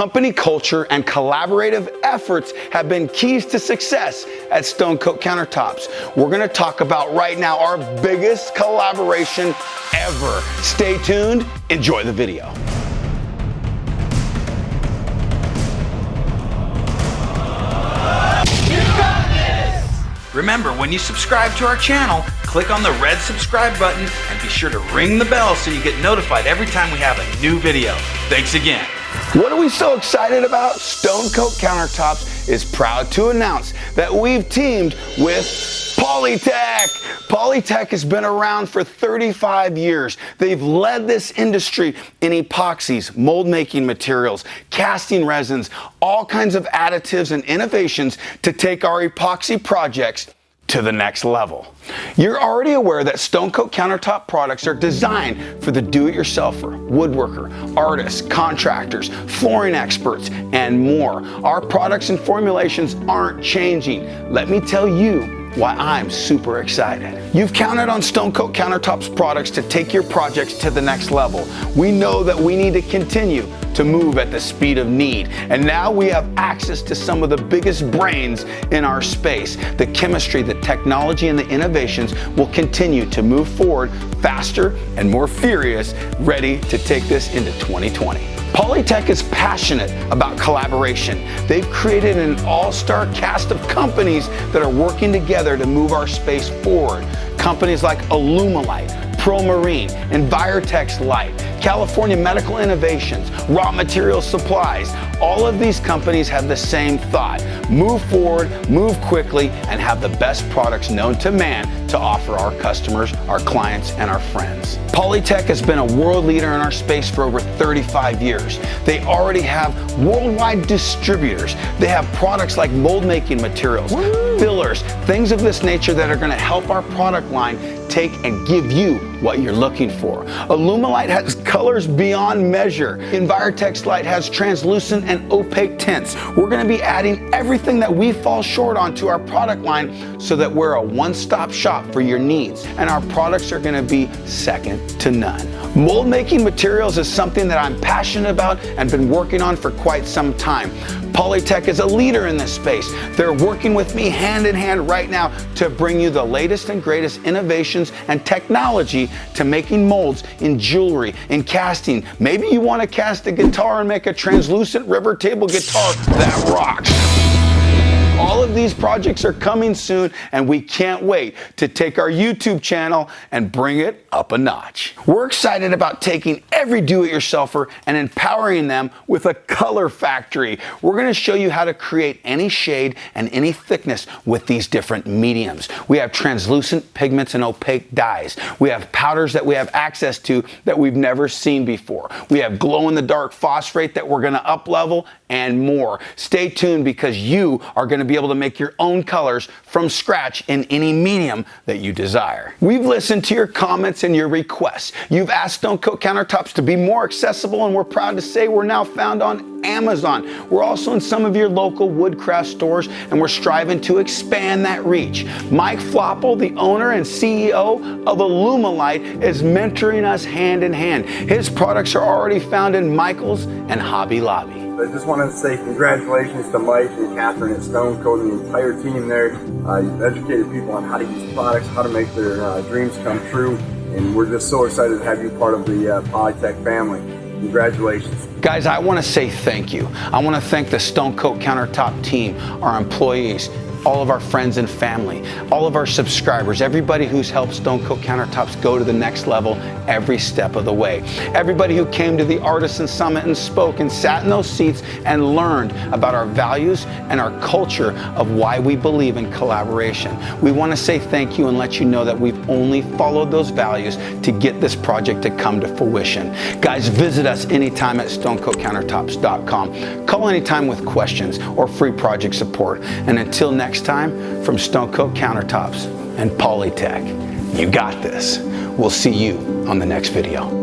Company culture and collaborative efforts have been keys to success at Stone Coat Countertops. We're going to talk about right now our biggest collaboration ever. Stay tuned, enjoy the video. Remember, when you subscribe to our channel, click on the red subscribe button and be sure to ring the bell so you get notified every time we have a new video. Thanks again. What are we so excited about? Stone Coat Countertops is proud to announce that we've teamed with Polytek. Polytek has been around for 35 years. They've led this industry in epoxies, mold making materials, casting resins, all kinds of additives and innovations to take our epoxy projects to the next level. You're already aware that Stone Coat Countertop products are designed for the do-it-yourselfer, woodworker, artists, contractors, flooring experts, and more. Our products and formulations aren't changing. Let me tell you why I'm super excited. You've counted on Stone Coat Countertops products to take your projects to the next level. We know that we need to continue to move at the speed of need. And now we have access to some of the biggest brains in our space. The chemistry, the technology, and the innovations will continue to move forward faster and more furious, ready to take this into 2020. Polytek is passionate about collaboration. They've created an all-star cast of companies that are working together to move our space forward. Companies like Alumalite, ProMarine, Envirotex Light, California Medical Innovations, Raw Material Supplies. All of these companies have the same thought. Move forward, move quickly, and have the best products known to man to offer our customers, our clients, and our friends. Polytek has been a world leader in our space for over 35 years. They already have worldwide distributors. They have products like mold making materials, fillers, things of this nature that are going to help our product line take and give you what you're looking for. Alumalite has colors beyond measure. Envirotex Light has translucent and opaque tints. We're going to be adding everything that we fall short on to our product line so that we're a one-stop shop for your needs. And our products are going to be second to none. Mold making materials is something that I'm passionate about and been working on for quite some time. Polytek is a leader in this space. They're working with me hand in hand right now to bring you the latest and greatest innovations and technology to making molds in jewelry, in casting. Maybe you want to cast a guitar and make a translucent river table guitar that rocks. All of these projects are coming soon, and we can't wait to take our YouTube channel and bring it up a notch. We're excited about taking every do-it-yourselfer and empowering them with a color factory. We're going to show you how to create any shade and any thickness with these different mediums. We have translucent pigments and opaque dyes. We have powders that we have access to that we've never seen before. We have glow-in-the-dark phosphate that we're going to up-level and more. Stay tuned because you are going to be able to make your own colors from scratch in any medium that you desire. We've listened to your comments and your requests. You've asked Stone Coat Countertops to be more accessible, and we're proud to say we're now found on Amazon. We're also in some of your local woodcraft stores, and we're striving to expand that reach. Mike Floppel, the owner and CEO of Alumalite, is mentoring us hand in hand. His products are already found in Michael's and Hobby Lobby. I just want to say congratulations to Mike and Catherine at Stone Coat and the entire team there. You've educated people on how to use products, how to make their dreams come true, and we're just so excited to have you part of the Polytek family. Congratulations. Guys, I want to say thank you. I want to thank the Stone Coat Countertop team, our employees, all of our friends and family, all of our subscribers, everybody who's helped Stone Coat Countertops go to the next level every step of the way. Everybody who came to the Artisan Summit and spoke and sat in those seats and learned about our values and our culture of why we believe in collaboration. We want to say thank you and let you know that we've only followed those values to get this project to come to fruition. Guys, visit us anytime at stonecoatcountertops.com. Call anytime with questions or free project support. And until next time, from Stone Coat Countertops and Polytek, you got this. We'll see you on the next video.